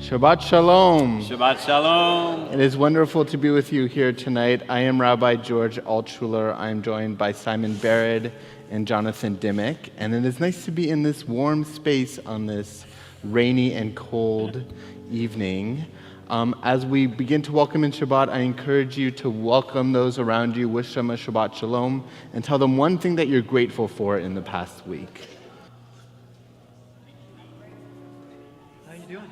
Shabbat Shalom. Shabbat Shalom. It is wonderful to be with you here tonight. I am Rabbi George Altshuler. I am joined by Simon Barrad and Jonathan Dimmock. And it is nice to be in this warm space on this rainy and cold evening. As we begin to welcome in Shabbat, I encourage you to welcome those around you, wish them a Shabbat Shalom, and tell them one thing that you're grateful for in the past week. How you doing?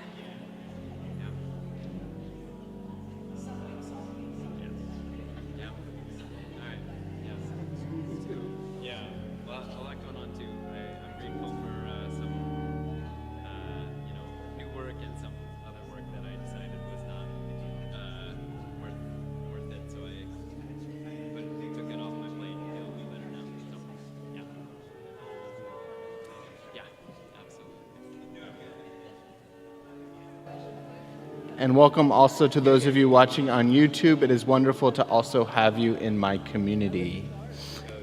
And welcome also to those of you watching on YouTube. It is wonderful to also have you in my community.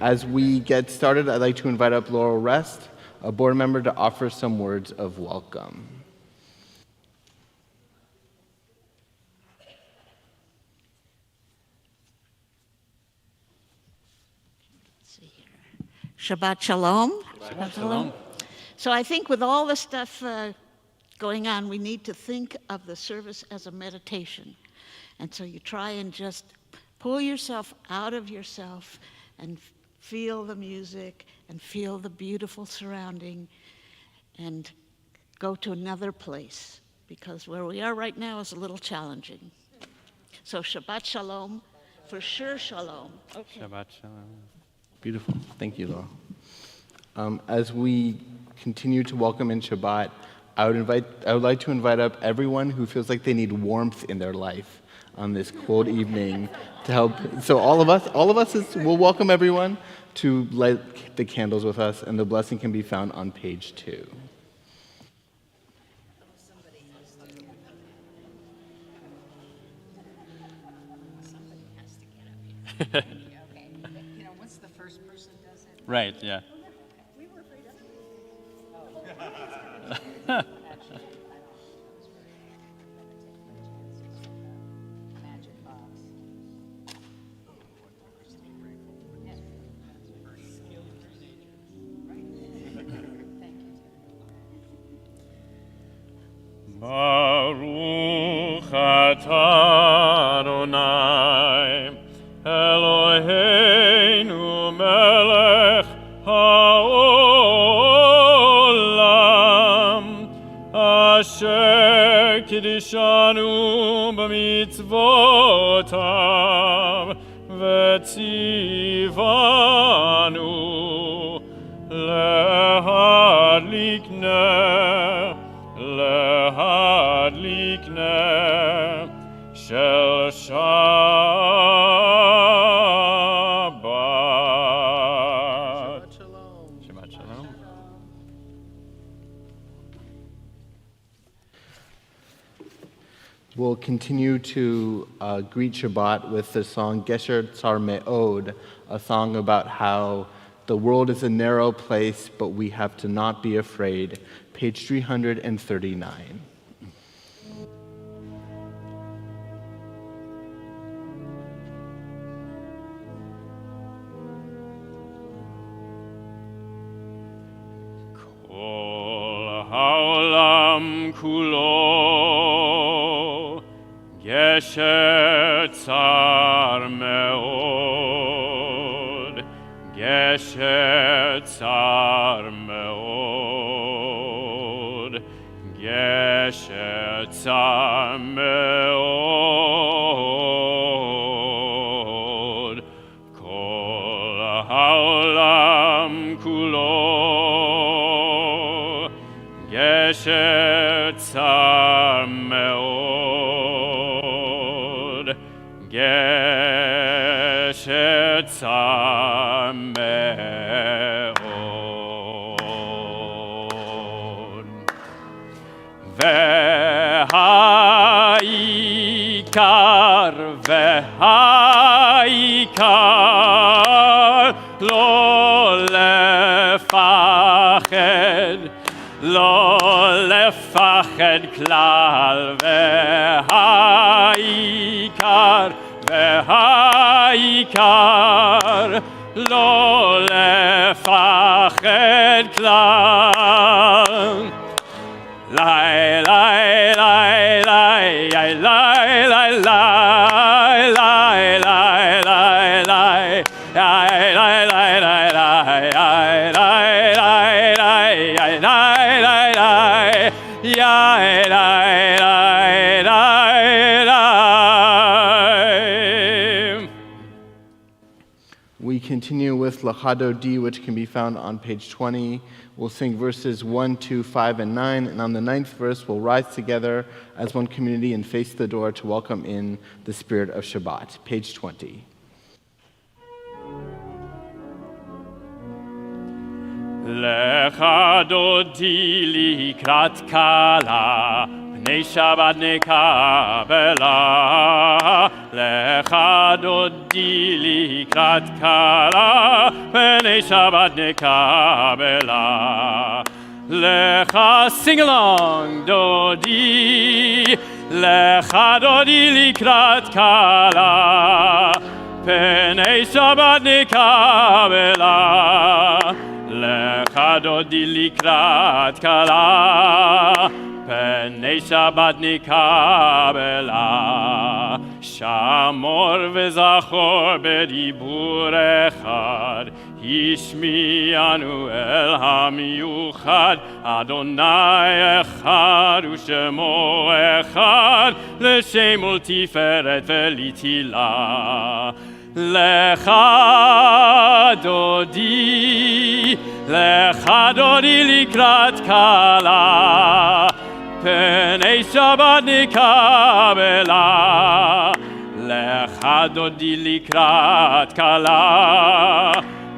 As we get started, I'd like to invite up Laurel Rest, a board member, to offer some words of welcome. Let's see here. Shabbat Shalom. Shabbat Shalom. So I think with all the stuff going on, we need to think of the service as a meditation. And so you try and just pull yourself out of yourself and feel the music and feel the beautiful surrounding and go to another place, because where we are right now is a little challenging. So Shabbat Shalom, for sure Shalom. Okay. Shabbat Shalom. Beautiful. Thank you, Laurel. As we continue to welcome in Shabbat, I would like to invite up everyone who feels like they need warmth in their life on this cold evening to help. So all of us we'll welcome everyone to light the candles with us, and the blessing can be found on page 2. Okay. You know, once the first person does it. Right, yeah. We were afraid of it. Magic box. Thank you. Baruch atah Adonai Eloheinu melech haolam asher kiddushanu b'mitzvotav v'tzivanu lehadlik ner shel Shabbat. Shabbat Shalom. We'll continue to greet Shabbat with the song Gesher Tsar Me'od, a song about how the world is a narrow place, but we have to not be afraid. Page 339. צר מאוד, גשר צר מאוד, כל העולם כולו, גשר צר מאוד, גשר צר מאוד. והעיקר לא לפחד, לא לפחד כלל, והעיקר לא לפחד כלל. Lai lai lai lai lai lai lai lai lai lai lai lai lai lai lai We continue with Lachado D, which can be found on page 20. We'll sing verses 1, 2, 5, and 9, and on the 9th verse, we'll rise together as one community and face the door to welcome in the spirit of Shabbat. Page 20. Lecha dodi likrat kala, pnei Shabbat nekabela. Lecha dodi likrat kala, pnei Shabbat nekabela. Lecha, sing along, dodi. Lecha dodi likrat kala, pnei Shabbat nekabela. Lecha dodi likrat kala, pnei Shabbat nikabela. Shamor v'zachor b'dibur echad, Hishmi'anu el hamiyuchad, Adonai echad u'shemo echad, l'shem ultiferet v'litila. Lecha dodi likrat kala, pnei Shabbat nikabela. Lecha dodi likrat kala,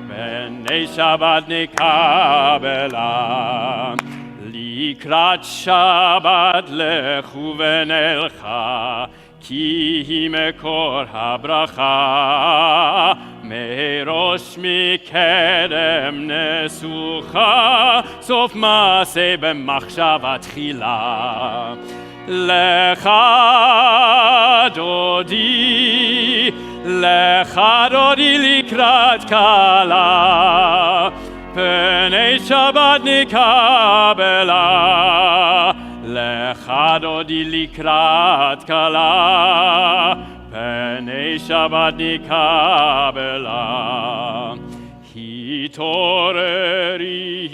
pnei Shabbat nikabela. Likrat Shabbat lechu v'nelcha, כי היא מקור הברכה, מראש מקדם נסוכה, סוף מעשה במחשבה תחילה. לך דודי לקראת קלה, פני שבת נקבלה. לך דודי לקראת קלה, פני שבת נקבלה. התעוררי,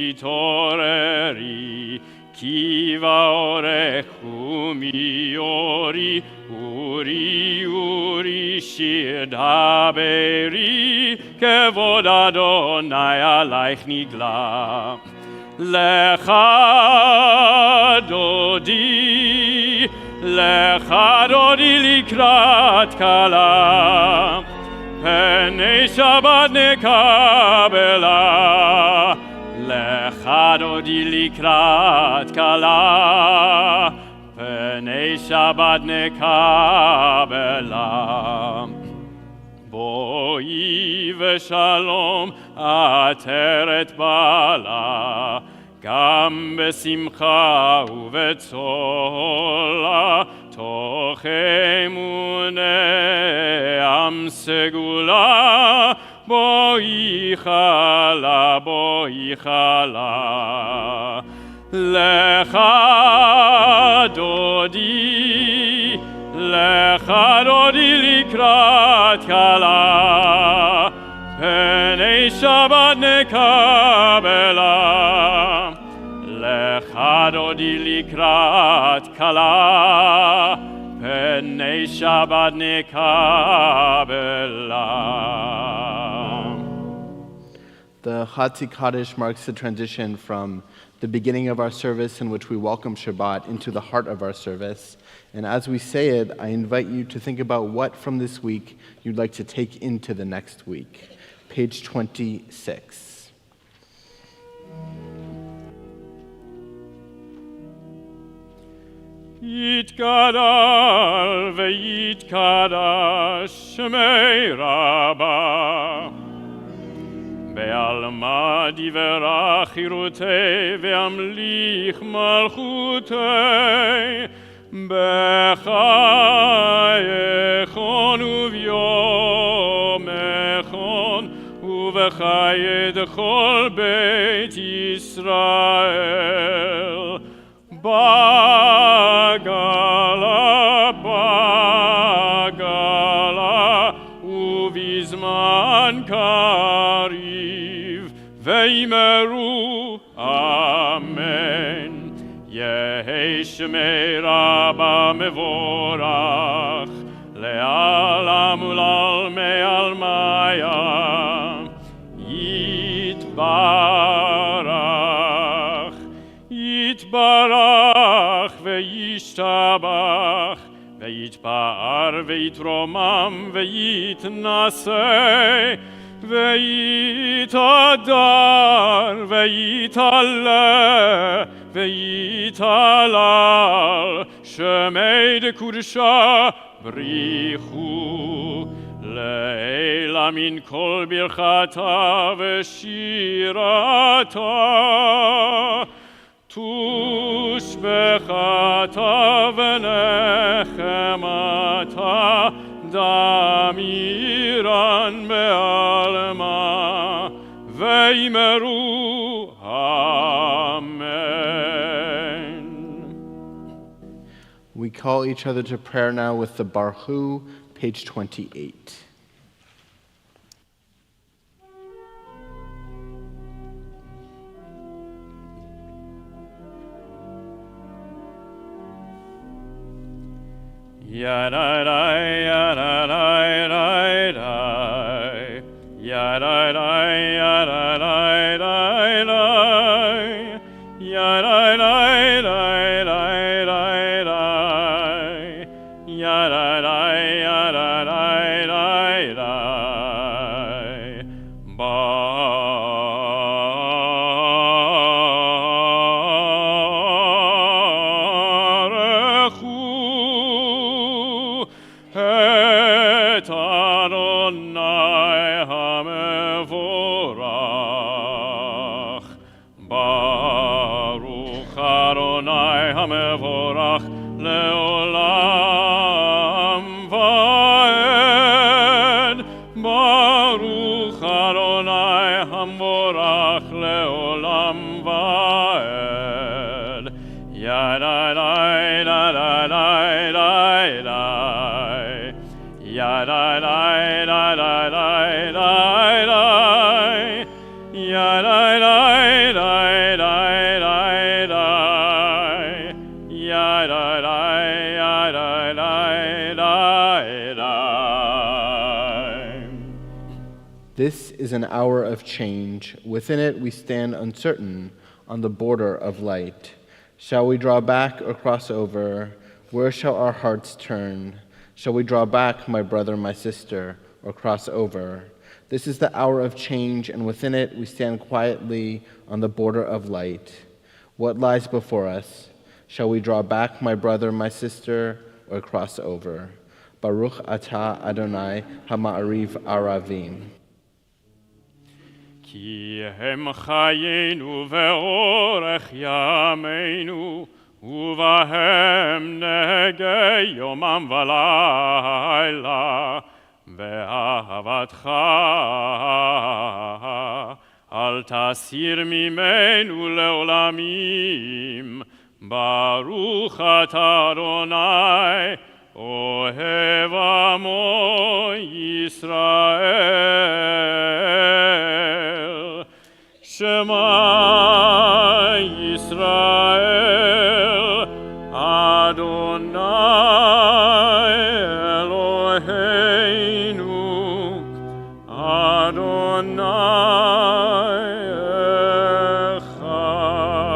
התעוררי, כי באורך ומיורי, אורי, אורי, שיר דברי, כבוד אדוני עלייך נגלה. לך דודי לקראת קלה, פני שבת נקבלה. לך דודי לקראת קלה, פני שבת נקבלה. בואי ושלום עטרת בעלה, גם בשמחה ובצולה, תוך אמוני עם סגולה. בואי חלה, בואי חלה. לך דודי, לך דודי לקראת קלה, פני שבת נקבלה. kabela lecha dodi likrat kala penei Shabbat nekabela. The Chatzi Kaddish marks the transition from the beginning of our service in which we welcome Shabbat into the heart of our service. And as we say it, I invite you to think about what from this week you'd like to take into the next week. Page 26. Yitgadal veyitkadash shmei Rabbah Be'alma diverach chirutei ve'amlich malchutei Bechayechon uvyomechon Uvechayed chol beit Yisrael Bagala, bagala, uvizman kariv, veimeru, amen. Yehi shmei Rabbah mevorach, le'alam ulal me'almaya, yitbarach, yitbarach, ve'yishtabach, ve'yitpa'ar, ve'itromam, ve'yitnaseh, ve'yitadar, ve'yitaleh, ve'yitalal, shemei dekudesha, brichu, le'ela min kol birchata ve'shirata, tushbechata v'nechemata, damiran be'alma, ve'imeru, amen. We call each other to prayer now with the Barhu, page 28. Yadai, yadai, yadai, yadai, yadai, yadai, This is an hour of change. Within it we stand uncertain on the border of light. Shall we draw back or cross over? Where shall our hearts turn? Shall we draw back, my brother, my sister, or cross over? This is the hour of change, and within it we stand quietly on the border of light. What lies before us? Shall we draw back, my brother, my sister, or cross over? Baruch atah Adonai Hama'ariv Aravim. Ki hem chayenu ve'orech yameinu, uvahem nege yomam v'layla, ve'ahavatcha al tasir mimenu le'olamim, Baruch atah Adonai, Ohev Amo Yisrael, Shema Yisrael, Adonai Eloheinu, Adonai Echad.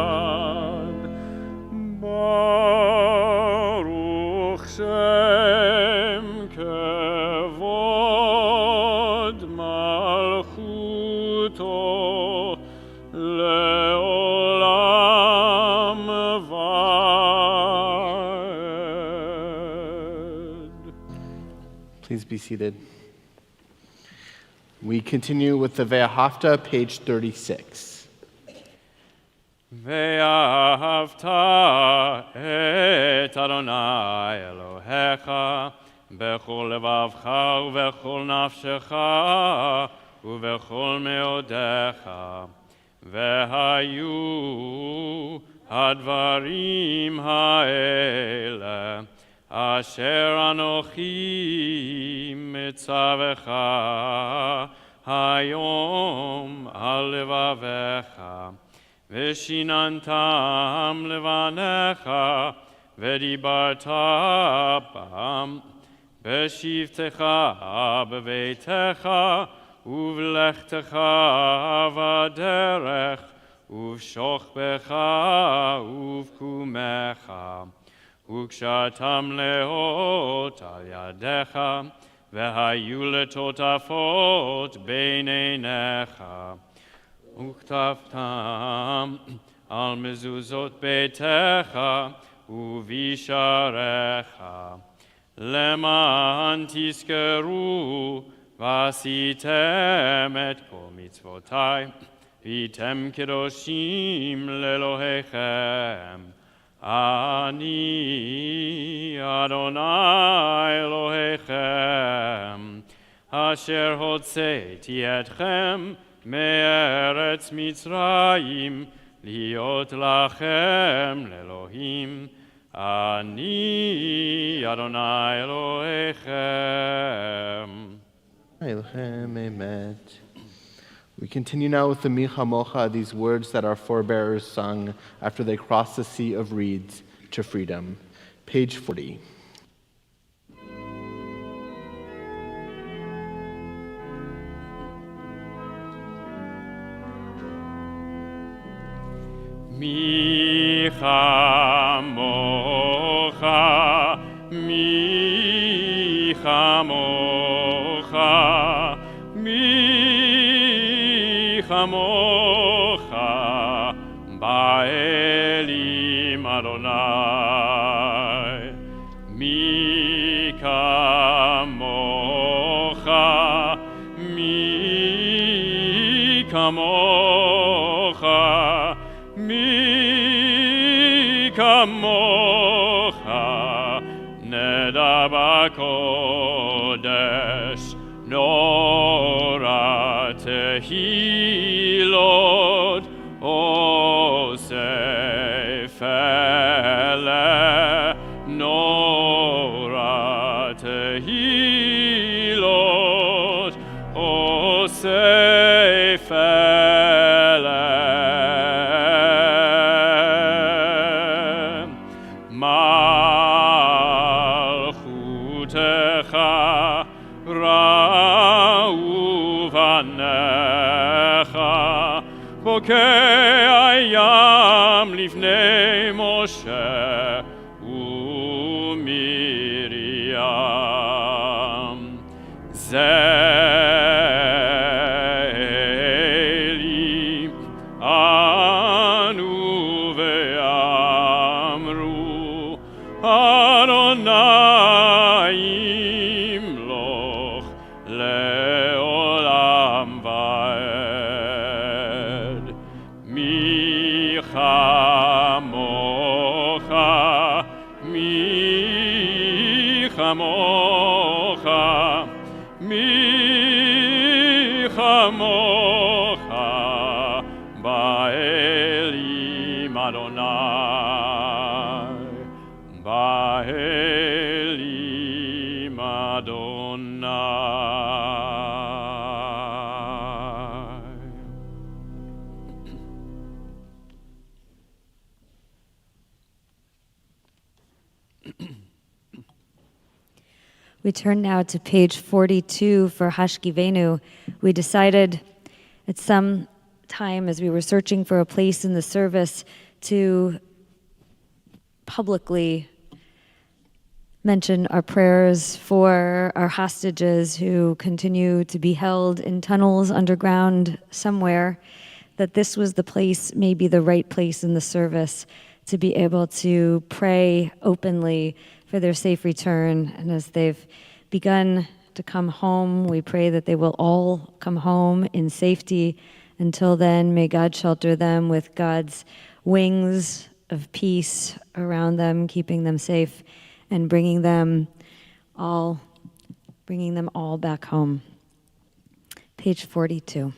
Baruch Shem Kevod Malchuto Leolam Vaed. Please be seated. We continue with the Ve'ahavta, page 36. ואהבת את אדוני אלוהיך בכל לבבך ובכל נפשך ובכל מאודיך. והיו הדברים האלה אשר אנוכי מצווך היום על לבביך. ושיננתם לבניך, ודיברת בם, בשבתך בביתך, ובלכתך בדרך, ובשוכבך ובקומך, וקשרתם לאות על ידיך, והיו לטוטפות בין עיניך. וכתבתם על מזוזות ביתך ובשעריך, למען תזכרו ועשיתם את כל מצוותי, והייתם קדושים לאלוהיכם. אני אדוני אלוהיכם, אשר הוצאתי אתכם מארץ מצרים, להיות לכם לאלוהים. אני אדוני אלוהיכם. Elohim, amen. We continue now with the Micha Mocha, these words that our forebears sung after they crossed the sea of reeds to freedom. Page 40. Micha Mocha, Micha Mocha, Micha Mocha, Ba'elim Adonai. Micha Mocha, Micha Mocha, Micha Mocha, Neda Bakodesh, Nora Tehilot, Osefele, Nora Tehilot, Osefele. Malchutecha ra'uvanecha bokei hayam lifnei Moshe uMiriam. Ze'eli anu ve'amru Adonai imloch leolam vaed. Micha Mocha, Micha Mocha, Micha Mocha, Ba'elim Adonai, Ba'elim Adonai. We turn now to page 42 for Hashkivenu. We decided at some time as we were searching for a place in the service to publicly mention our prayers for our hostages who continue to be held in tunnels underground somewhere, that this was the place, maybe the right place in the service to be able to pray openly for their safe return. And as they've begun to come home, we pray that they will all come home in safety. Until then, may God shelter them with God's wings of peace around them, keeping them safe and bringing them all back home. Page 42.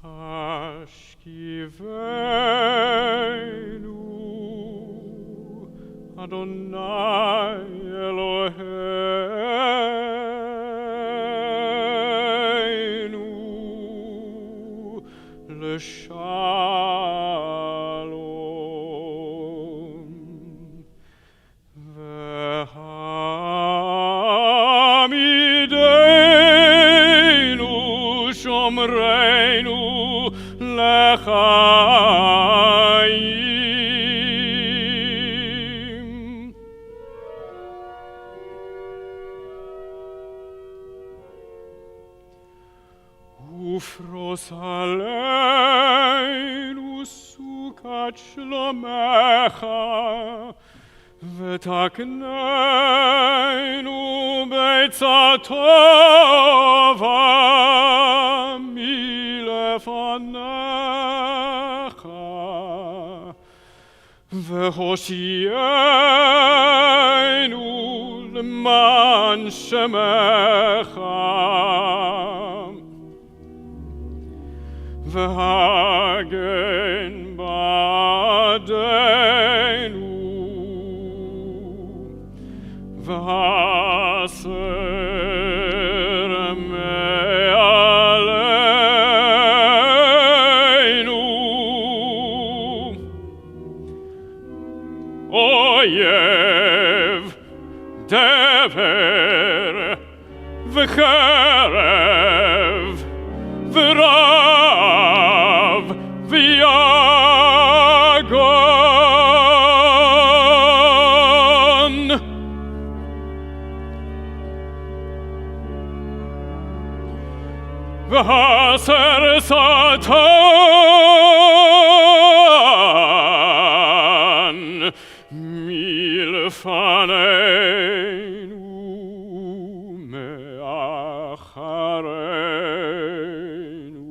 Ashkivenu Adonai Eloheinu L'shalom V'hamidenu Shomreinu L'chaim Ufros aleinu sukat shlomecha V'takneinu beitza tova milefanecha V'hoshienu l'man shemecha V'hagen ba'adenu V'haser me'aleinu Oyev dever V'cherev V'rav V'yagon V'haser Satan milfaneinu me'achareinu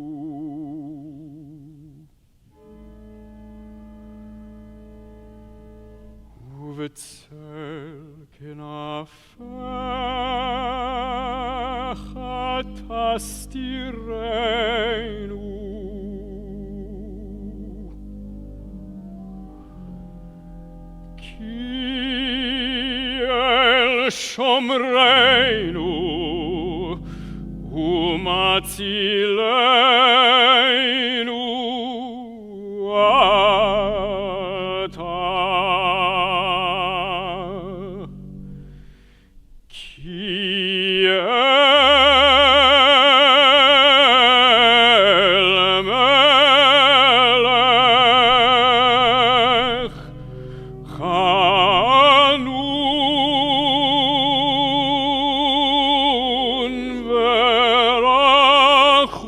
Uv'tzel kenafecha tastirenu Ki el shomreinu u'matzileinu ata Ki el melech Chanun v'rachum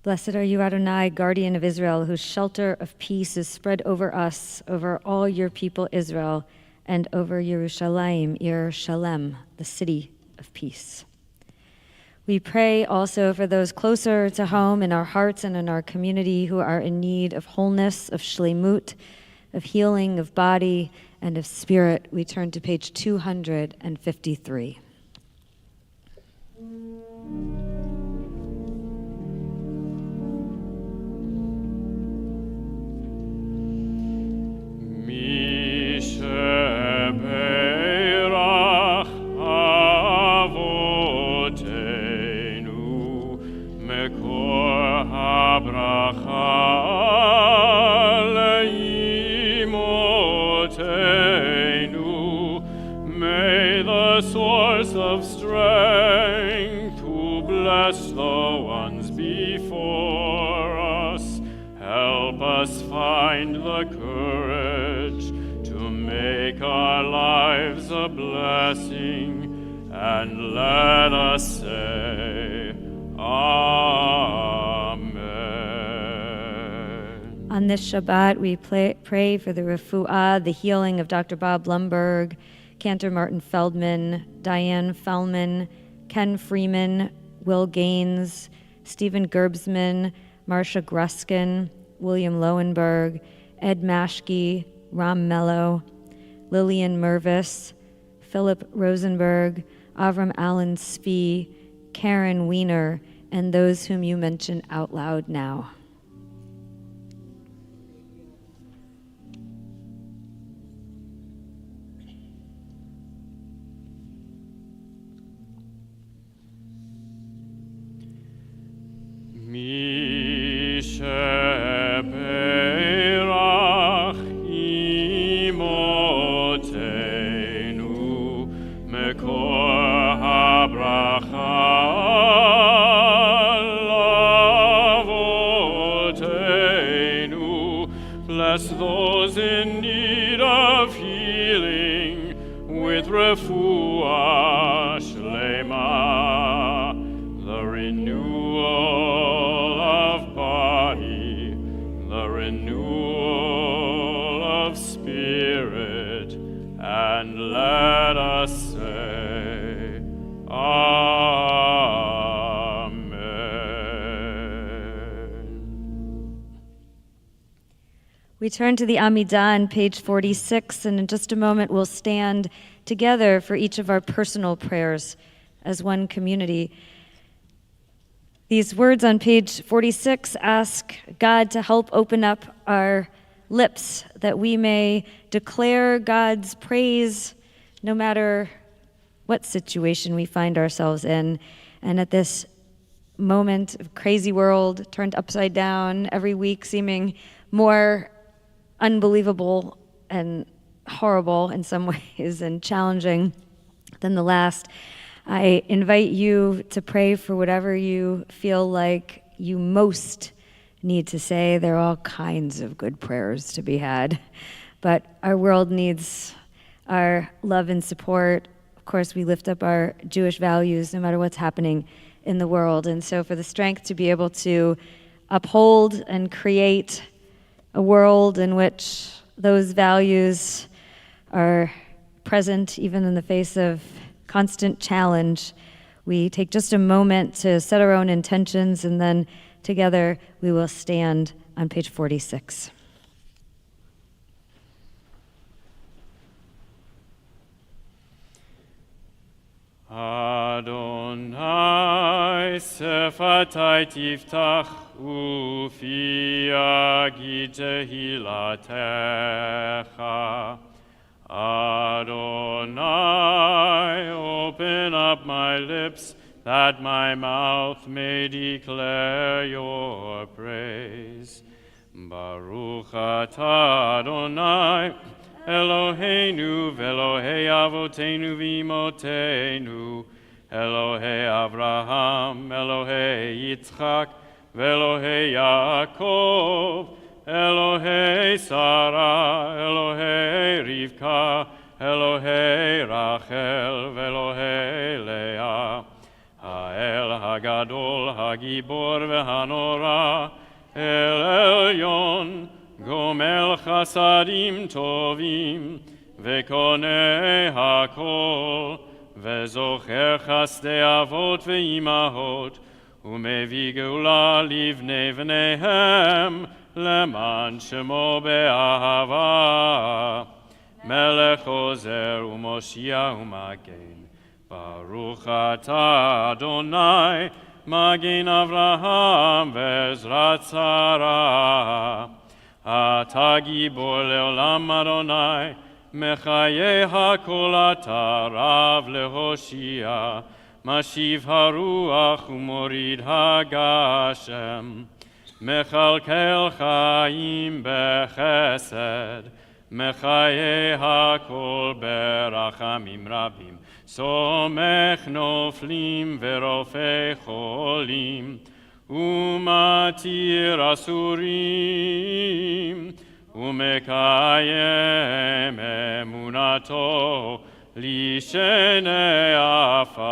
Blessed are you, Adonai, guardian of Israel, whose shelter of peace is spread over us, over all your people Israel, and over Yerushalayim, Shalem, the city of peace. We pray also for those closer to home in our hearts and in our community who are in need of wholeness, of shlemut, of healing of body and of spirit. We turn to page 253. Of strength to bless the ones before us, help us find the courage to make our lives a blessing, and let us say Amen. On this Shabbat, we pray for the refuah, the healing of Dr. Bob Lumberg, Cantor Martin Feldman, Diane Fellman, Ken Freeman, Will Gaines, Stephen Gerbsman, Marcia Gruskin, William Lowenberg, Ed Maschke, Ram Mello, Lillian Mervis, Philip Rosenberg, Avram Allen Spee, Karen Wiener, and those whom you mention out loud now. Sheperach imotenu mekor habracha lavotenu. Bless those in need of healing with refuah shlema, the renewal of body, the renewal of spirit, and let us say Amen. We turn to the Amidah on page 46, and in just a moment we'll stand together for each of our personal prayers as one community. These words on page 46 ask God to help open up our lips that we may declare God's praise no matter what situation we find ourselves in. And at this moment of crazy world turned upside down, every week seeming more unbelievable and horrible in some ways and challenging than the last, I invite you to pray for whatever you feel like you most need to say. There are all kinds of good prayers to be had, but our world needs our love and support. Of course, we lift up our Jewish values no matter what's happening in the world. And so for the strength to be able to uphold and create a world in which those values are present even in the face of constant challenge, we take just a moment to set our own intentions, and then together we will stand on page 46. Adonai sefatai tiftach ufi agid tehilatecha. Adonai, open up my lips, that my mouth may declare your praise. Baruch atah Adonai, Eloheinu v'Elohei avotenu v'imotenu, Elohei Avraham, Elohei Yitzchak, v'Elohei Yaakov, Elohei Sarah, Elohei Rivka, Elohei Rachel, v'Elohei Leah, Ha'el הגדול, הגיבור והנורא, אל עליון, גומל חסדים טובים, וקונה הכל, וזוכר חסדי אבות ואימהות, ומביא גאולה לבני בניהם, למען שמו באהבה. מלך עוזר ומושיע ומגן, ברוך אתה אדוני, מגן אברהם ועזרת שרה. אתה גיבור לעולם אדוני, מחיי הכל אתה רב להושיע, משיב הרוח ומוריד הגשם, מכלכל חיים בחסד, מחיי הכל ברחמים רבים, סומך נופלים ורופא חולים, ומתיר אסורים, ומקיים אמונתו לשני עפר.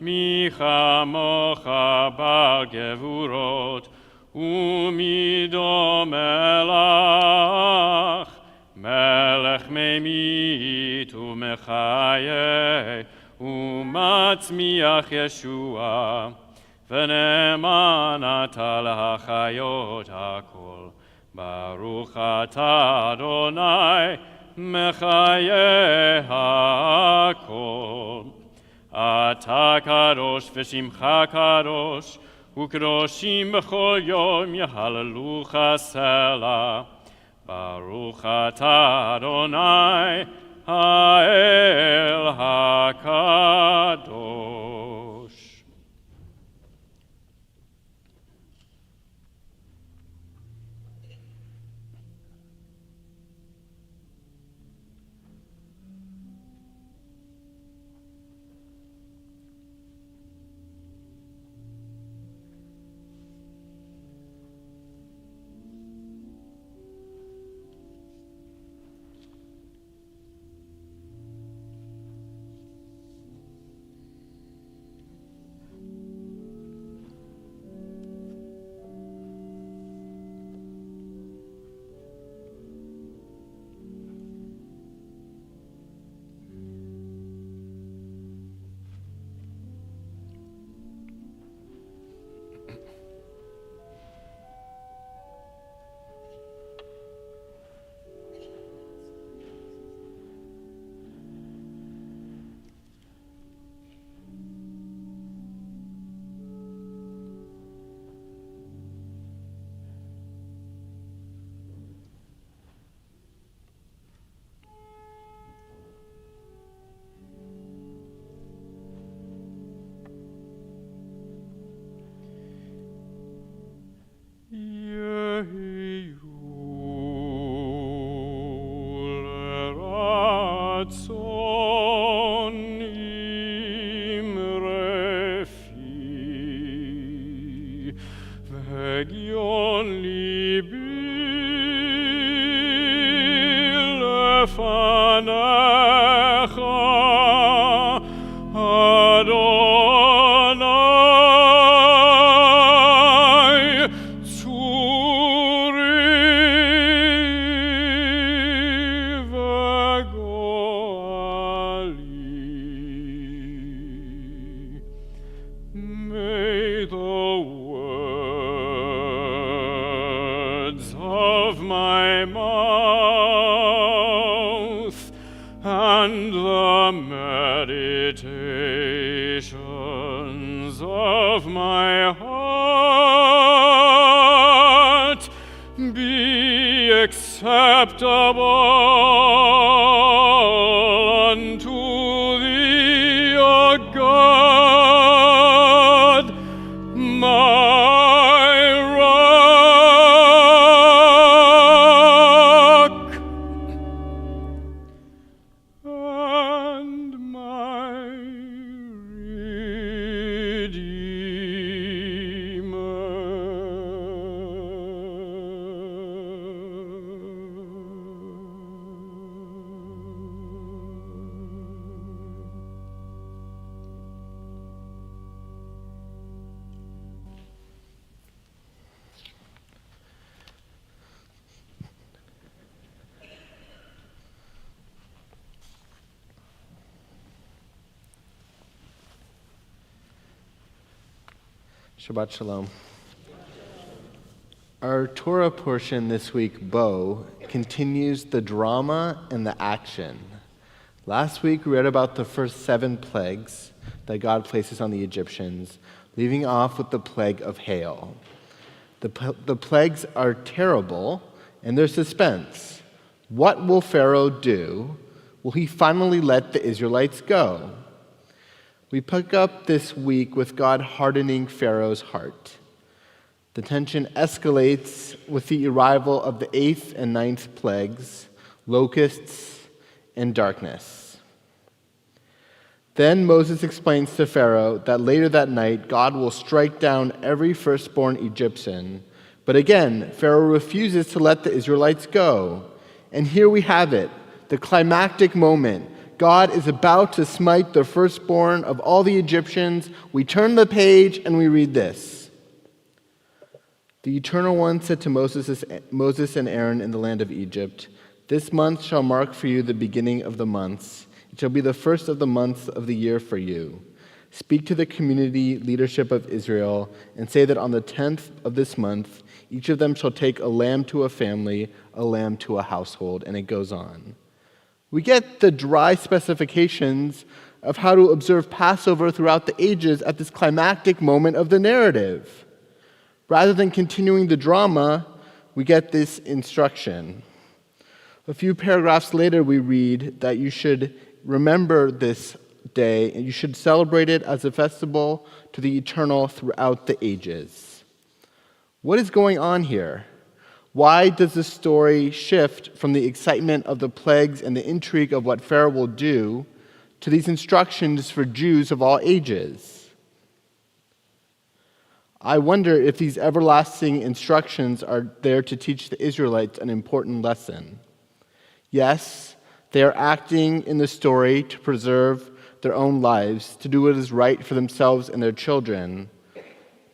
מי כמוך בעל גבורות, ומי דומה לך, מלך ממית ומחיה, ומצמיח ישוע, ונאמן אתה להחיות הכל. ברוך אתה אדוני, מחיה הכל. אתה קדוש ושמך קדוש, וקדושים בכל יום יהללוך סלע. ברוך אתה אדוני, האל הקדוש. Shabbat Shalom. Our Torah portion this week, Bo, continues the drama and the action. Last week we read about the first 7 plagues that God places on the Egyptians, leaving off with the plague of hail. The plagues are terrible, and there's suspense. What will Pharaoh do? Will he finally let the Israelites go? We pick up this week with God hardening Pharaoh's heart. The tension escalates with the arrival of the 8th and 9th plagues, locusts, and darkness. Then Moses explains to Pharaoh that later that night, God will strike down every firstborn Egyptian. But again, Pharaoh refuses to let the Israelites go. And here we have it, the climactic moment. God is about to smite the firstborn of all the Egyptians. We turn the page and we read this. The Eternal One said to Moses and Aaron in the land of Egypt, "This month shall mark for you the beginning of the months. It shall be the first of the months of the year for you. Speak to the community leadership of Israel and say that on the 10th of this month, each of them shall take a lamb to a family, a lamb to a household," and it goes on. We get the dry specifications of how to observe Passover throughout the ages at this climactic moment of the narrative. Rather than continuing the drama, we get this instruction. A few paragraphs later, we read that you should remember this day and you should celebrate it as a festival to the eternal throughout the ages. What is going on here? Why does the story shift from the excitement of the plagues and the intrigue of what Pharaoh will do to these instructions for Jews of all ages? I wonder if these everlasting instructions are there to teach the Israelites an important lesson. Yes, they are acting in the story to preserve their own lives, to do what is right for themselves and their children,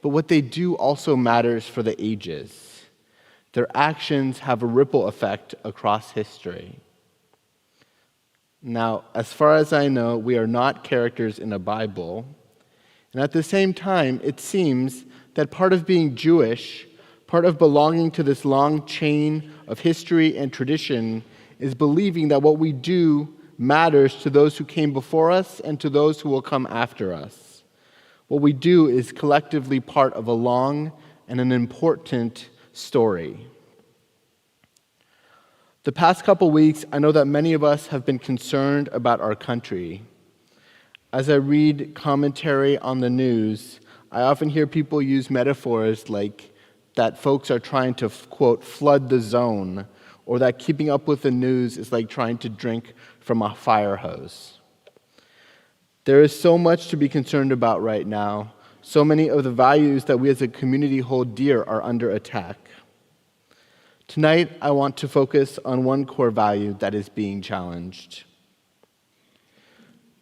but what they do also matters for the ages. Their actions have a ripple effect across history. Now, as far as I know, we are not characters in a Bible, and at the same time, it seems that part of being Jewish, part of belonging to this long chain of history and tradition, is believing that what we do matters to those who came before us and to those who will come after us. What we do is collectively part of a long and an important story. The past couple weeks, I know that many of us have been concerned about our country. As I read commentary on the news, I often hear people use metaphors like that folks are trying to, quote, flood the zone, or that keeping up with the news is like trying to drink from a fire hose. There is so much to be concerned about right now. So many of the values that we as a community hold dear are under attack. Tonight, I want to focus on one core value that is being challenged.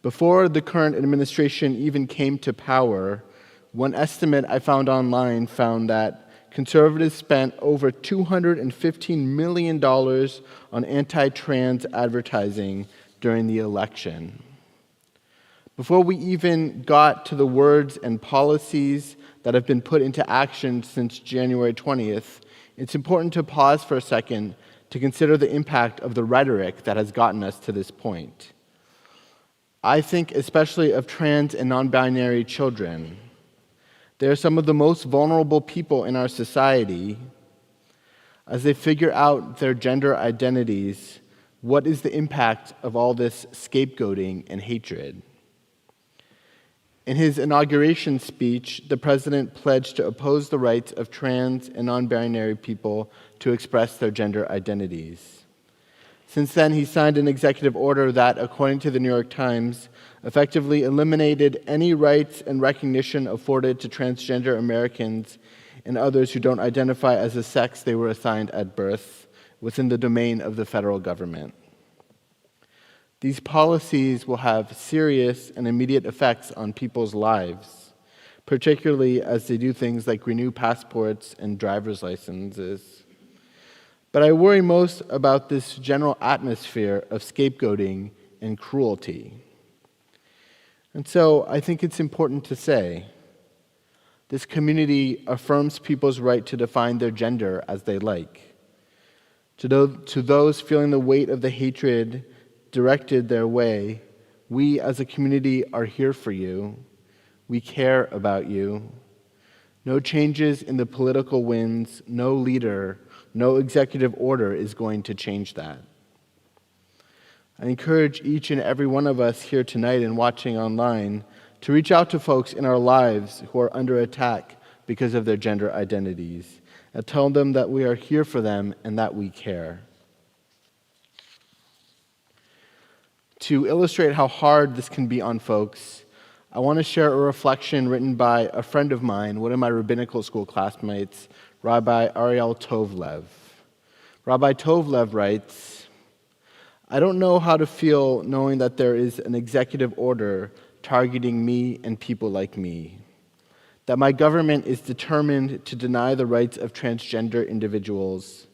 Before the current administration even came to power, one estimate I found online found that conservatives spent over $215 million on anti-trans advertising during the election. Before we even got to the words and policies that have been put into action since January 20th, it's important to pause for a second to consider the impact of the rhetoric that has gotten us to this point. I think especially of trans and non-binary children. They are some of the most vulnerable people in our society. As they figure out their gender identities, what is the impact of all this scapegoating and hatred? In his inauguration speech, the president pledged to oppose the rights of trans and non-binary people to express their gender identities. Since then, he signed an executive order that, according to the New York Times, effectively eliminated any rights and recognition afforded to transgender Americans and others who don't identify as the sex they were assigned at birth within the domain of the federal government. These policies will have serious and immediate effects on people's lives, particularly as they do things like renew passports and driver's licenses. But I worry most about this general atmosphere of scapegoating and cruelty. And so I think it's important to say, This community affirms people's right to define their gender as they like. To those feeling the weight of the hatred directed their way, we as a community are here for you. We care about you. No changes in the political winds, no leader, no executive order is going to change that. I encourage each and every one of us here tonight and watching online to reach out to folks in our lives who are under attack because of their gender identities, and tell them that we are here for them and that we care. To illustrate how hard this can be on folks, I want to share a reflection written by a friend of mine, one of my rabbinical school classmates, Rabbi Ariel Tovlev. Rabbi Tovlev writes, "I don't know how to feel knowing that there is an executive order targeting me and people like me, that my government is determined to deny the rights of transgender individuals,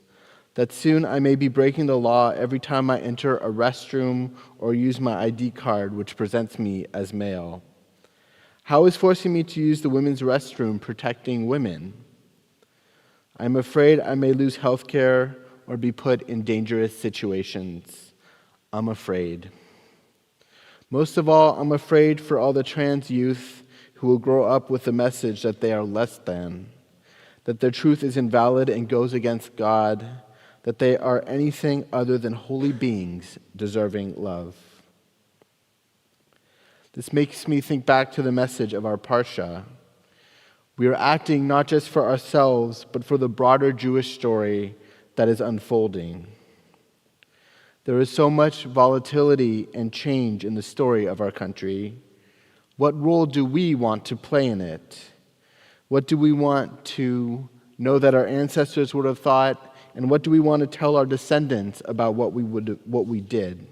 that soon I may be breaking the law every time I enter a restroom or use my ID card which presents me as male. How is forcing me to use the women's restroom protecting women? I'm afraid I may lose health care or be put in dangerous situations. I'm afraid. Most of all, I'm afraid for all the trans youth who will grow up with the message that they are less than, that their truth is invalid and goes against God, that they are anything other than holy beings deserving love." This makes me think back to the message of our Parsha. We are acting not just for ourselves, but for the broader Jewish story that is unfolding. There is so much volatility and change in the story of our country. What role do we want to play in it? What do we want to know that our ancestors would have thought, and what do we want to tell our descendants about what we did?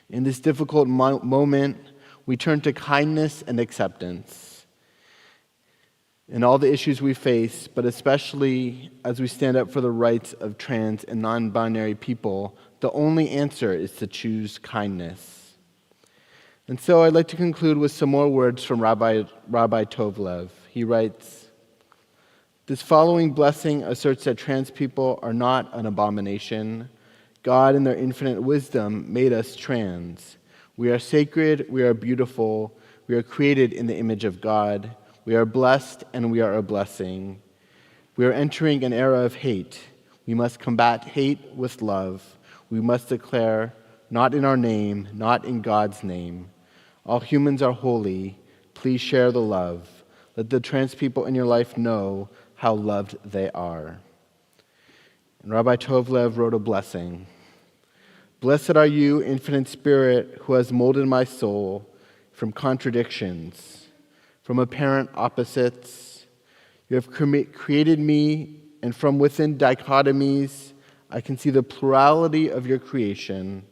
In this difficult moment, we turn to kindness and acceptance in all the issues we face, but especially as we stand up for the rights of trans and non-binary people. The only answer is to choose kindness. And so I'd like to conclude with some more words from Rabbi Tovlev. He writes, "This following blessing asserts that trans people are not an abomination. God, in their infinite wisdom, made us trans. We are sacred, we are beautiful, we are created in the image of God. We are blessed and we are a blessing. We are entering an era of hate. We must combat hate with love. We must declare, not in our name, not in God's name. All humans are holy. Please share the love. Let the trans people in your life know how loved they are." And Rabbi Tovlev wrote a blessing. "Blessed are you, infinite Spirit, who has molded my soul from contradictions, from apparent opposites. You have created me, and from within dichotomies, I can see the plurality of your creation.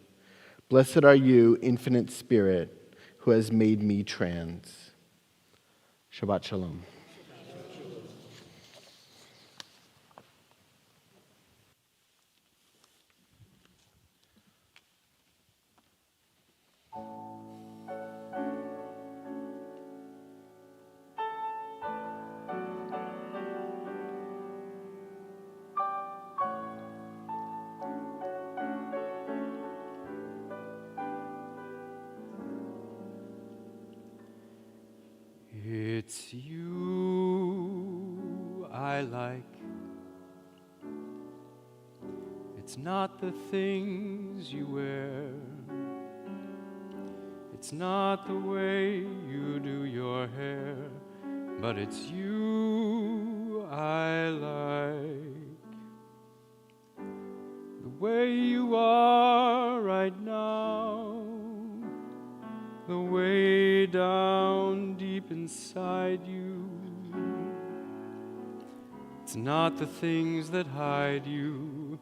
Blessed are you, infinite Spirit, who has made me trans." Shabbat Shalom. It's you I like. It's not the things you wear. It's not the way you do your hair, but it's you I like. The way you are right now, the way down deep inside you. It's not the things that hide you,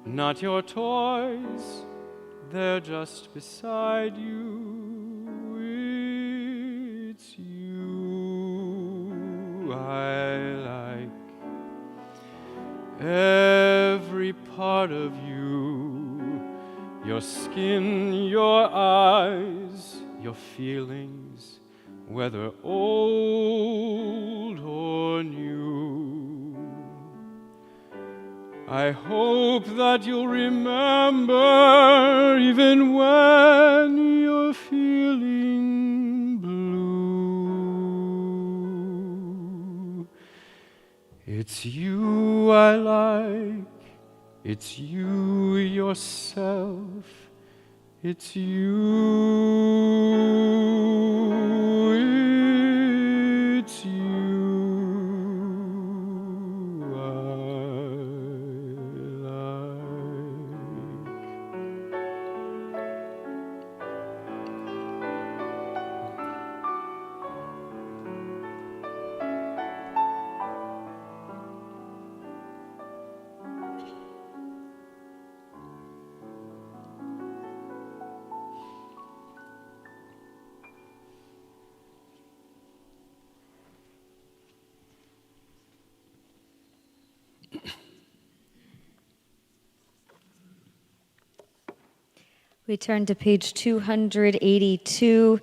not your toys, they're just beside you. It's you I like. Every part of you, your skin, your eyes, your feelings, whether old or new. I hope that you'll remember even when you're feeling blue. It's you I like, it's you yourself, it's you, it's you I like. We turn to page 282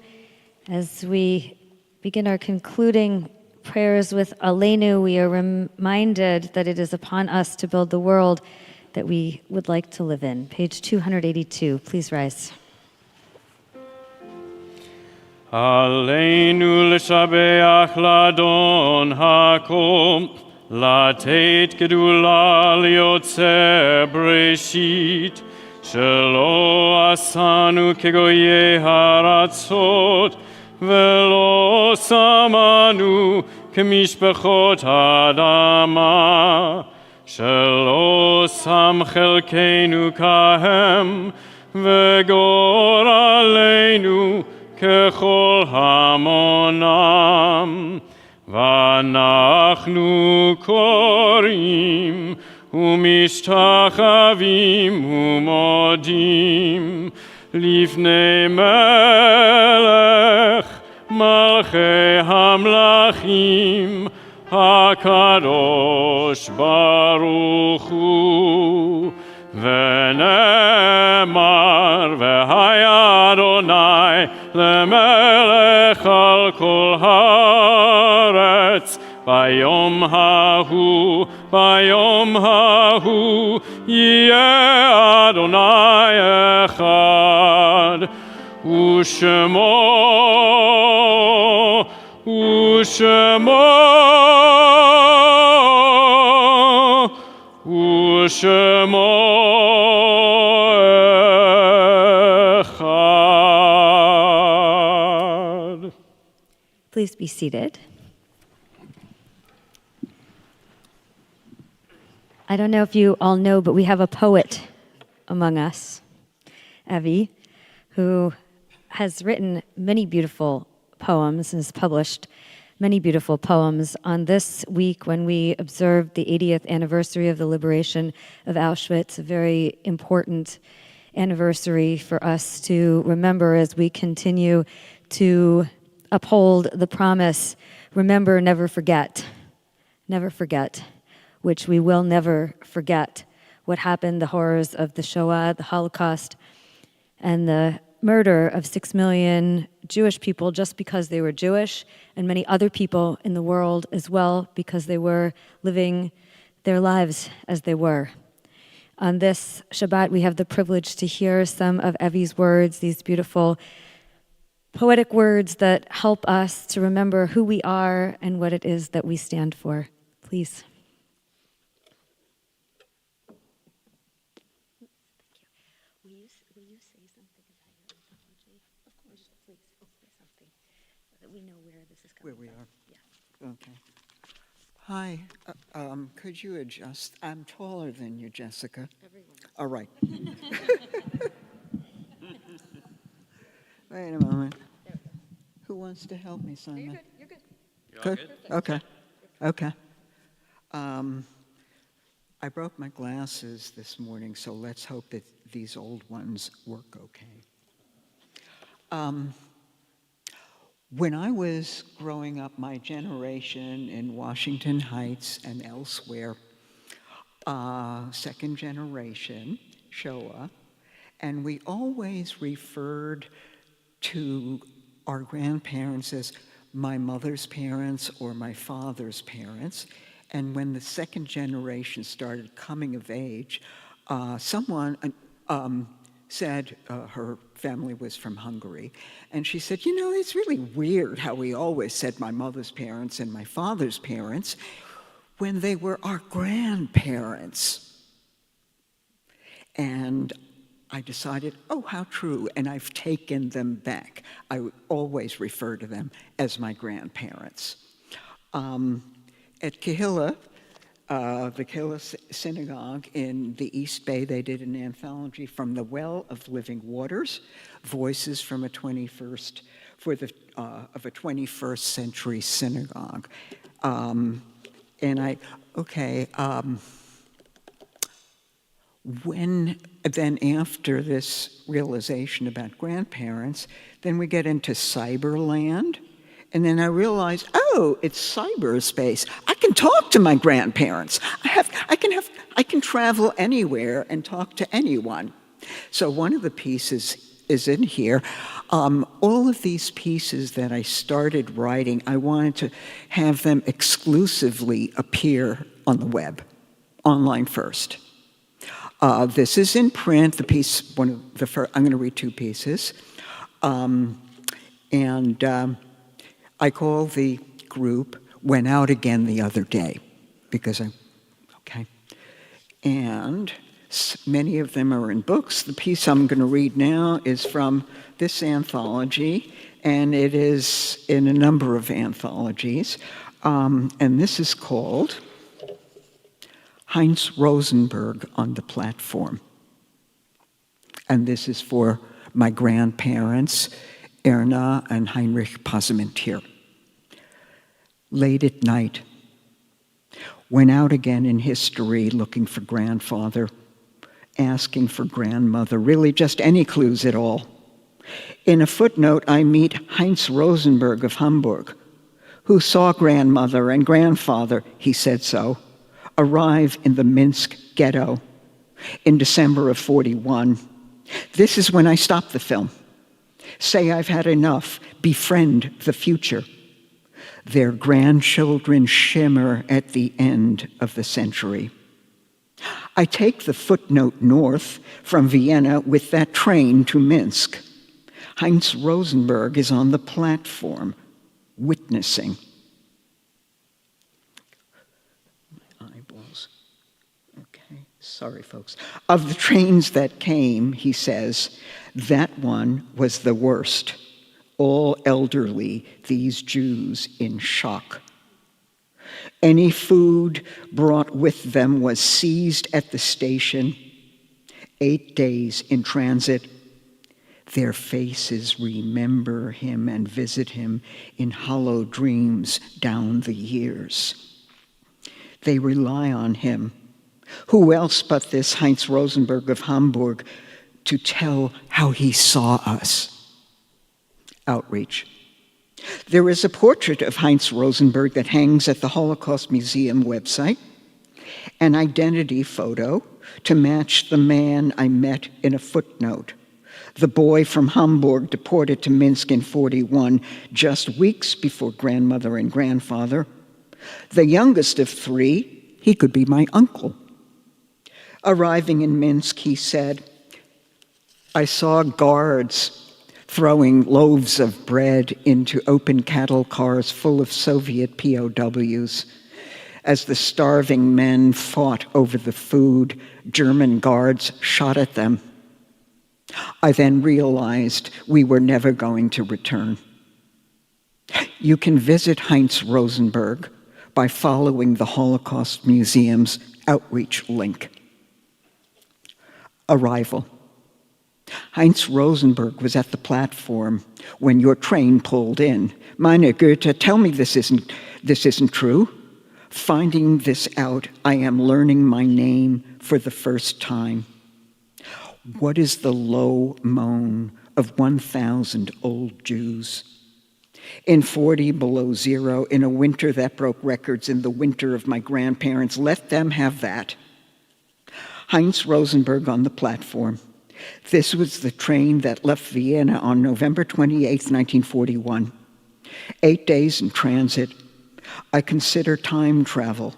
as we begin our concluding prayers with Aleinu. We are reminded that it is upon us to build the world that we would like to live in. Page 282. Please rise. Aleinu l'shabeach l'Adon hakom, לתת גדולה ליוצר בראשית, שלא עשנו כגויי הארצות, ולא שמנו כמשפחות האדמה, שלא שם חלקנו כהם, וגורלנו ככל המונם. ואנחנו קוראים ומשתחווים ומודים לפני מלך מלכי המלכים הקדוש ברוך הוא. ונאמר והיה אדוני למלך על כל הארץ ביום ההוא יהיה אדוני אחד ושמו אחד. Please be seated. I don't know if you all know, but we have a poet among us, Evie, who has written many beautiful poems and has published many beautiful poems. On this week, when we observed the 80th anniversary of the liberation of Auschwitz, a very important anniversary for us to remember as we continue to uphold the promise, remember, never forget, which we will never forget what happened, the horrors of the Shoah, the Holocaust, and the murder of 6 million Jewish people just because they were Jewish, and many other people in the world as well because they were living their lives as they were. On this Shabbat, we have the privilege to hear some of Evie's words, these beautiful poetic words that help us to remember who we are and what it is that we stand for. Please. Will you say something about your anthology? Of course. Please say something so that we know where this is coming from. Where we are? Yeah. Okay. Hi, could you adjust? I'm taller than you, Jessica. Everyone. All right. Wait a moment. Who wants to help me, Simon? You're good. Good? Okay. Okay. I broke my glasses this morning, so let's hope that these old ones work okay. When I was growing up, my generation in Washington Heights and elsewhere, second generation, Shoah, and we always referred to our grandparents as my mother's parents or my father's parents. And when the second generation started coming of age, someone said her family was from Hungary. And she said, you know, it's really weird how we always said my mother's parents and my father's parents when they were our grandparents. And I decided, oh, how true, and I've taken them back. I would always refer to them as my grandparents. At Kehillah, the Kehillah Synagogue in the East Bay, they did an anthology, From the Well of Living Waters, Voices from a 21st century synagogue. Then after this realization about grandparents, then we get into cyberland. And then I realized, oh, it's cyberspace. I can talk to my grandparents. I can travel anywhere and talk to anyone. So one of the pieces is in here. All of these pieces that I started writing, I wanted to have them exclusively appear on the web, online first. This is in print, the piece, I'm going to read two pieces. I call the group Went Out Again the Other Day, because and many of them are in books. The piece I'm going to read now is from this anthology, and it is in a number of anthologies. And this is called Heinz Rosenberg on the Platform. And this is for my grandparents, Erna and Heinrich Passementir. Late at night, went out again in history looking for grandfather, asking for grandmother, really just any clues at all. In a footnote, I meet Heinz Rosenberg of Hamburg, who saw grandmother and grandfather, he said so, arrive in the Minsk ghetto in December of 41. This is when I stopped the film. Say I've had enough, befriend the future. Their grandchildren shimmer at the end of the century. I take the footnote north from Vienna with that train to Minsk. Heinz Rosenberg is on the platform, witnessing. My eyeballs. Okay, sorry, folks. Of the trains that came, he says, that one was the worst. All elderly, these Jews in shock. Any food brought with them was seized at the station. 8 days in transit. Their faces remember him and visit him in hollow dreams down the years. They rely on him. Who else but this Heinz Rosenberg of Hamburg to tell how he saw us? Outreach. There is a portrait of Heinz Rosenberg that hangs at the Holocaust Museum website, an identity photo to match the man I met in a footnote, the boy from Hamburg deported to Minsk in 41, just weeks before grandmother and grandfather. The youngest of three, he could be my uncle. Arriving in Minsk, he said, I saw guards throwing loaves of bread into open cattle cars full of Soviet POWs. As the starving men fought over the food, German guards shot at them. I then realized we were never going to return. You can visit Heinz Rosenberg by following the Holocaust Museum's outreach link. Arrival. Heinz Rosenberg was at the platform when your train pulled in. Meine Güte, tell me this isn't true. Finding this out, I am learning my name for the first time. What is the low moan of 1,000 old Jews? In 40 below zero, in a winter that broke records in the winter of my grandparents, let them have that. Heinz Rosenberg on the platform. This was the train that left Vienna on November 28, 1941. 8 days in transit. I consider time travel.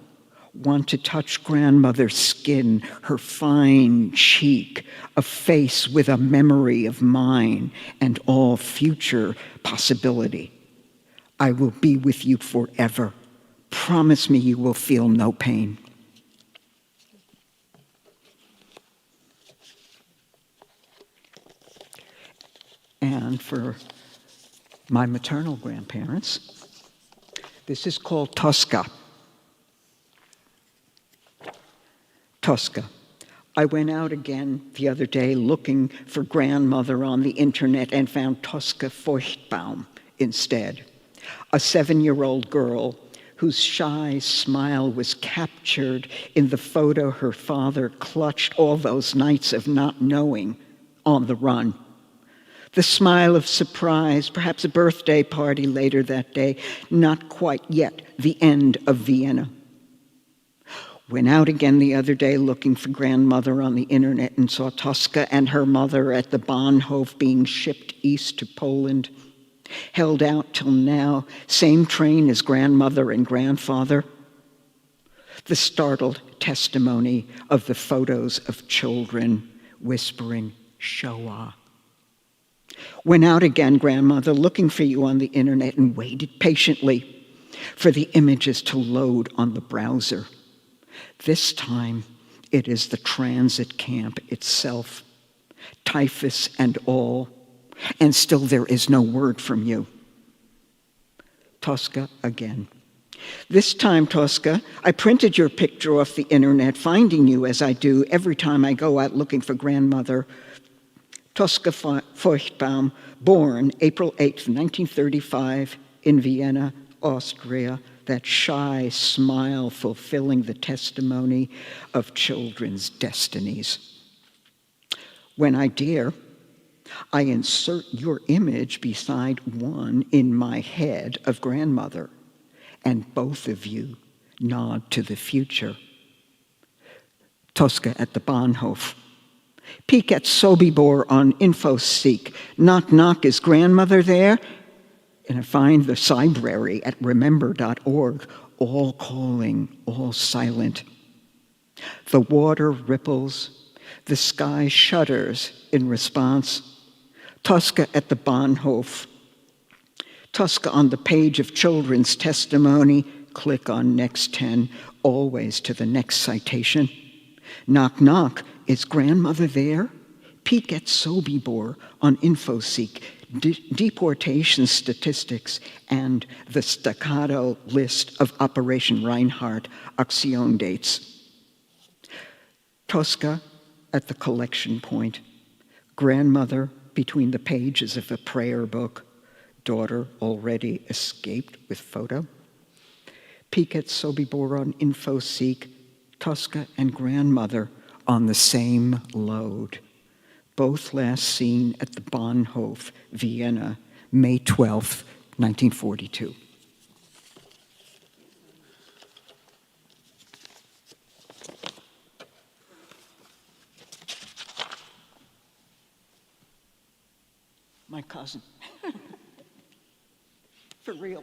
Want to touch grandmother's skin, her fine cheek, a face with a memory of mine and all future possibility. I will be with you forever. Promise me you will feel no pain. And for my maternal grandparents, this is called Tosca. Tosca. I went out again the other day looking for grandmother on the internet and found Tosca Feuchtbaum instead, a 7-year-old girl whose shy smile was captured in the photo her father clutched all those nights of not knowing on the run. The smile of surprise, perhaps a birthday party later that day, not quite yet the end of Vienna. Went out again the other day looking for grandmother on the internet and saw Tosca and her mother at the Bahnhof being shipped east to Poland. Held out till now, same train as grandmother and grandfather. The startled testimony of the photos of children whispering Shoah. Went out again, grandmother, looking for you on the internet and waited patiently for the images to load on the browser. This time, it is the transit camp itself, typhus and all, and still there is no word from you. Tosca again. This time, Tosca, I printed your picture off the internet, finding you as I do every time I go out looking for grandmother. Tosca Feuchtbaum, born April 8th, 1935, in Vienna, Austria, that shy smile fulfilling the testimony of children's destinies. When I dare, I insert your image beside one in my head of grandmother, and both of you nod to the future. Tosca at the Bahnhof. Peek at Sobibor on InfoSeek. Knock, knock, is grandmother there? And I find the library at remember.org, all calling, all silent. The water ripples, the sky shudders in response. Tosca at the Bahnhof. Tosca on the page of children's testimony. Click on next 10, always to the next citation. Knock, knock, is grandmother there? Peek at Sobibor on InfoSeek. Deportation statistics and the staccato list of Operation Reinhardt Aktion dates. Tosca at the collection point. Grandmother between the pages of a prayer book. Daughter already escaped with photo. Peek at Sobibor on InfoSeek. Tosca and grandmother on the same load. Both last seen at the Bahnhof, Vienna, May 12, 1942. My cousin. For real.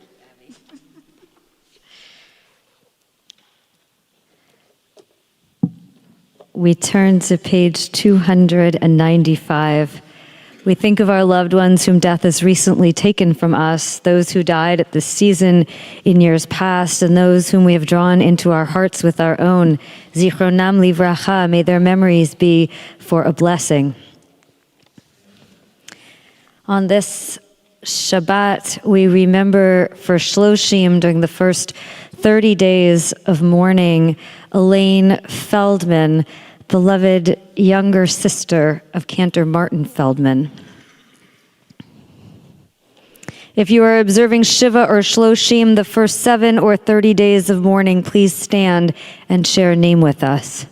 We turn to page 295. We think of our loved ones whom death has recently taken from us, those who died at this season in years past, and those whom we have drawn into our hearts with our own. Zichronam livracha, may their memories be for a blessing. On this Shabbat, we remember for Shloshim during the first 30 days of mourning, Elaine Feldman, beloved younger sister of Cantor Martin Feldman. If you are observing Shiva or Shloshim, the first 7 or 30 days of mourning, please stand and share a name with us.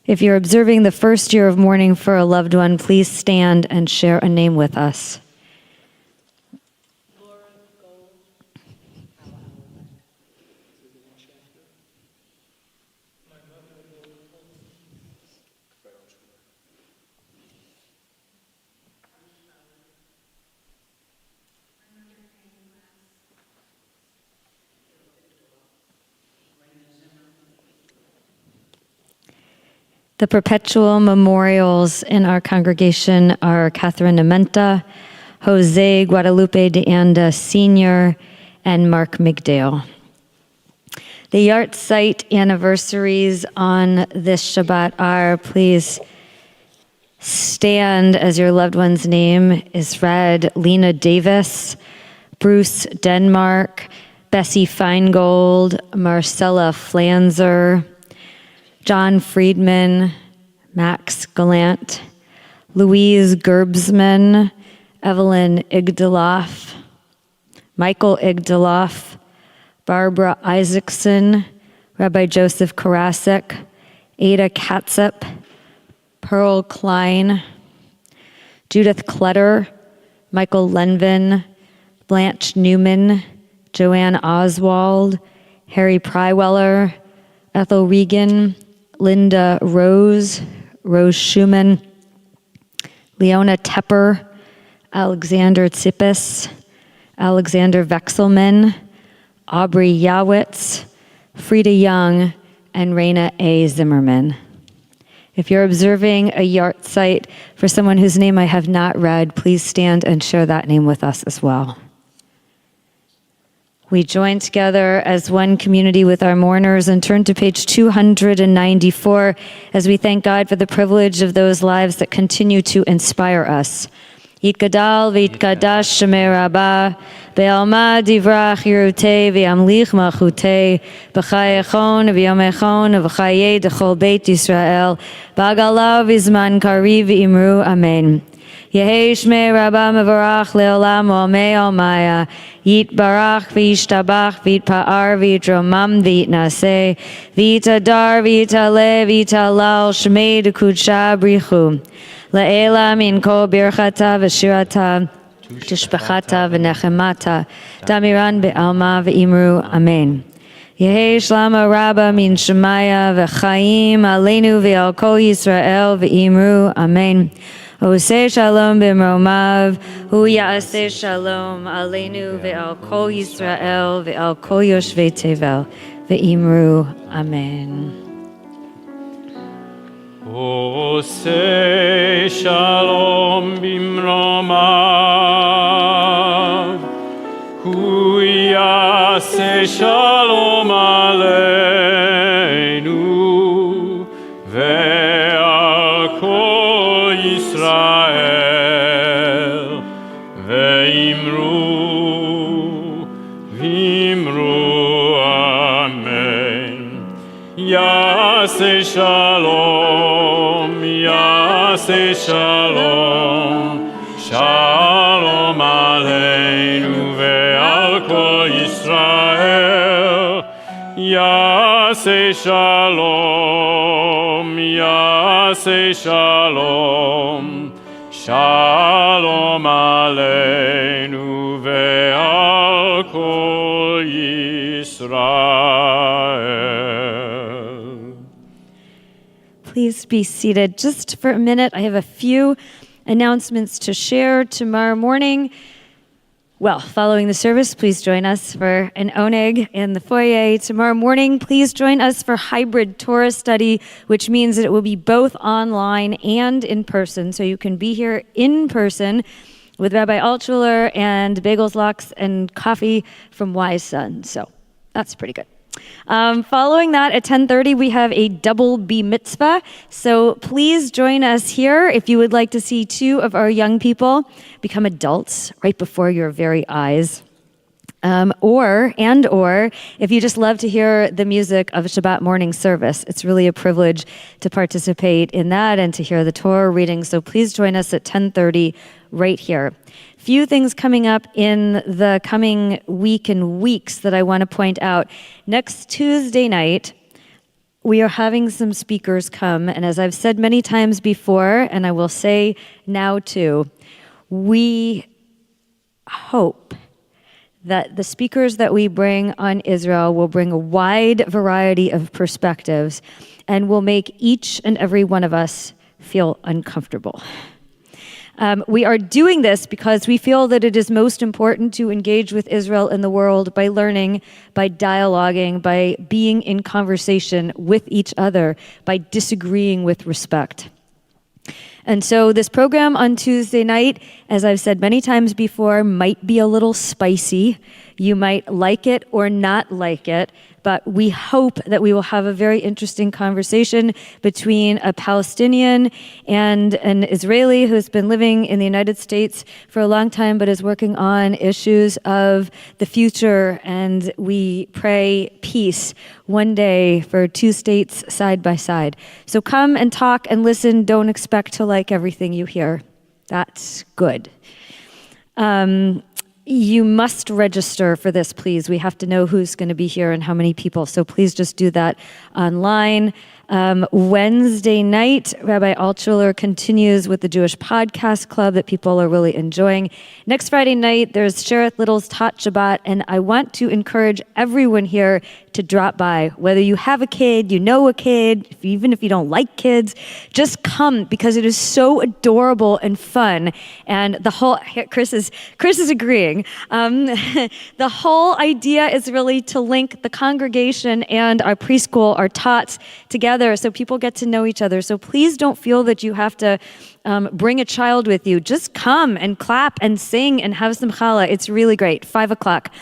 If you're observing the first year of mourning for a loved one, please stand and share a name with us. The perpetual memorials in our congregation are Catherine Amenta, Jose Guadalupe de Anda Sr., and Mark Migdale. The Yart Site anniversaries on this Shabbat are, please stand as your loved one's name is read: Lena Davis, Bruce Denmark, Bessie Feingold, Marcella Flanzer, John Friedman, Max Gallant, Louise Gerbsman, Evelyn Igdaloff, Michael Igdaloff, Barbara Isaacson, Rabbi Joseph Karasik, Ada Katsup, Pearl Klein, Judith Clutter, Michael Lenvin, Blanche Newman, Joanne Oswald, Harry Pryweller, Ethel Regan, Linda Rose, Rose Schumann, Leona Tepper, Alexander Tsipis, Alexander Vexelman, Aubrey Yawitz, Frida Young, and Raina A. Zimmerman. If you're observing a Yart site for someone whose name I have not read, please stand and share that name with us as well. We join together as one community with our mourners and turn to page 294 as we thank God for the privilege of those lives that continue to inspire us. Yitgadal v'yitkadash shemei rabbah, be'alma divrach yirutei v'yamlich malchutei, b'chayechon v'yomechon v'chayei dechol beit Yisrael, b'agala v'zman kariv v'imru amen. Yehei shmei rabbah mevarach le'olam o'amei olmaya, yitbarach v'yishtabach v'yitpa'ar v'yitromam v'yitnaseh, v'yitadar v'yitaleh v'yitalal shmei dekudsha brichu. La'ela min kol birchata v'shirata tishbachata v'nechemata damiran be'alma v'imru amen. Yehei shlama rabba min shemaya v'chaim aleinu v'al kol Yisrael v'imru amen. Oseh shalom b'mromav hu ya'aseh shalom aleinu v'al kol Yisrael v'al kol yoshvei tevel v'imru amen. Oseh shalom b'mromav hu ya'aseh shalom aleinu ve'al kol Yisrael ve'imru amen. Ya'aseh shalom, Ya'aseh shalom, shalom aleinu ve'al kol Yisrael. Ya'aseh shalom, Ya'aseh shalom, shalom aleinu ve'al kol Yisrael. Please be seated just for a minute. I have a few announcements to share tomorrow morning. Well, following the service, please join us for an oneg in the foyer. Tomorrow morning, please join us for hybrid Torah study, which means that it will be both online and in person. So you can be here in person with Rabbi Altshuler and bagels, lox, and coffee from Wise Son. So that's pretty good. Following that, at 10:30, we have a double B mitzvah. So please join us here if you would like to see two of our young people become adults right before your very eyes. Or if you just love to hear the music of Shabbat morning service, it's really a privilege to participate in that and to hear the Torah reading. So please join us at 10:30 right here. Few things coming up in the coming week and weeks that I want to point out. Next Tuesday night, we are having some speakers come, and as I've said many times before, and I will say now too, we hope that the speakers that we bring on Israel will bring a wide variety of perspectives and will make each and every one of us feel uncomfortable. We are doing this because we feel that it is most important to engage with Israel in the world by learning, by dialoguing, by being in conversation with each other, by disagreeing with respect. And so this program on Tuesday night, as I've said many times before, might be a little spicy. You might like it or not like it, but we hope that we will have a very interesting conversation between a Palestinian and an Israeli who's been living in the United States for a long time but is working on issues of the future, and we pray peace one day for two states side by side. So come and talk and listen. Don't expect to like everything you hear. That's good. You must register for this, please. We have to know who's going to be here and how many people. So please just do that online. Wednesday night, Rabbi Altshuler continues with the Jewish Podcast Club that people are really enjoying. Next Friday night, there's Shereth Little's Tot Shabbat, and I want to encourage everyone here to drop by. Whether you have a kid, you know a kid, even if you don't like kids, just come because it is so adorable and fun. And the whole, Chris is agreeing. The whole idea is really to link the congregation and our preschool, our tots, together so people get to know each other. So please don't feel that you have to bring a child with you. Just come and clap and sing and have some challah. It's really great. 5 o'clock.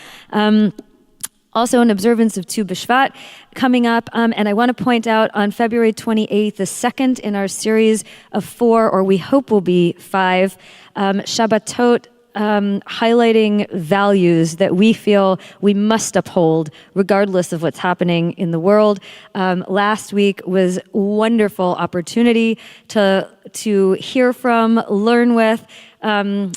Also, an observance of Tu B'Shvat coming up. And I want to point out on February 28th, the second in our series of 4, or we hope will be 5, Shabbatot, highlighting values that we feel we must uphold regardless of what's happening in the world. Last week was a wonderful opportunity to hear from, learn with, a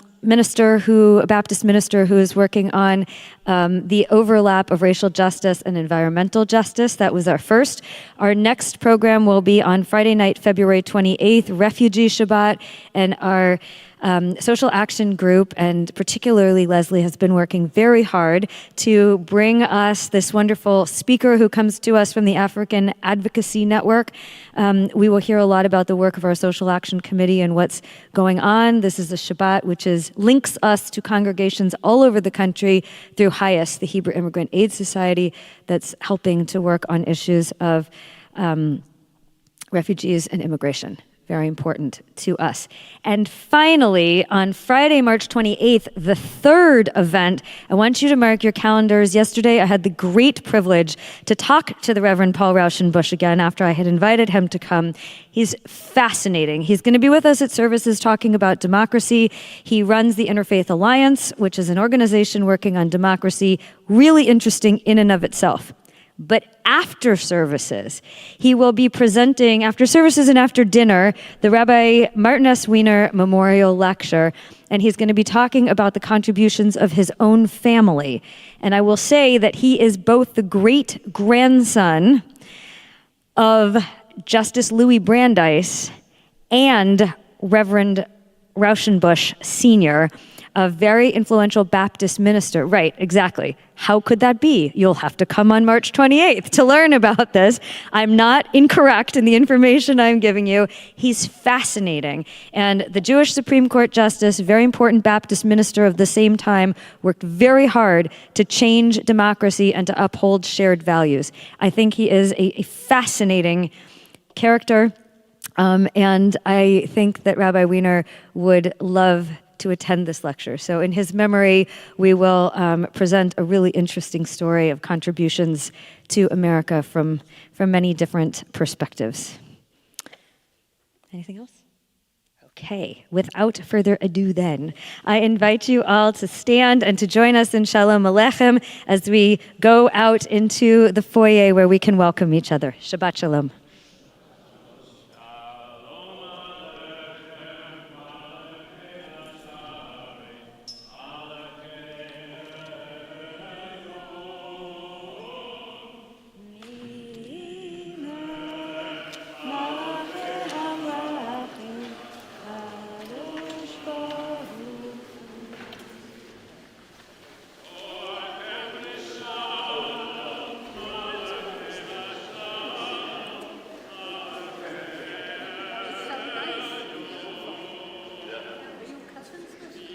Baptist minister who is working on the overlap of racial justice and environmental justice. That was our first. Our next program will be on Friday night, February 28th, Refugee Shabbat, and our social action group, and particularly Leslie, has been working very hard to bring us this wonderful speaker who comes to us from the African Advocacy Network. We will hear a lot about the work of our social action committee and what's going on. This is a Shabbat which links us to congregations all over the country through HIAS, the Hebrew Immigrant Aid Society, that's helping to work on issues of refugees and immigration. Very important to us. And finally, on Friday, March 28th, the third event, I want you to mark your calendars. Yesterday, I had the great privilege to talk to the Reverend Paul Rauschenbusch again after I had invited him to come. He's fascinating. He's going to be with us at services talking about democracy. He runs the Interfaith Alliance, which is an organization working on democracy, really interesting in and of itself. But after services, he will be presenting, after services and after dinner, the Rabbi Martin S. Wiener Memorial Lecture, and he's going to be talking about the contributions of his own family. And I will say that he is both the great-grandson of Justice Louis Brandeis and Reverend Rauschenbusch Sr., a very influential Baptist minister. Right, exactly. How could that be? You'll have to come on March 28th to learn about this. I'm not incorrect in the information I'm giving you. He's fascinating. And the Jewish Supreme Court Justice, very important Baptist minister of the same time, worked very hard to change democracy and to uphold shared values. I think he is a fascinating character. And I think that Rabbi Wiener would love to attend this lecture. So in his memory, we will present a really interesting story of contributions to America from many different perspectives. Anything else? Okay, without further ado then, I invite you all to stand and to join us in Shalom Aleichem as we go out into the foyer where we can welcome each other. Shabbat Shalom.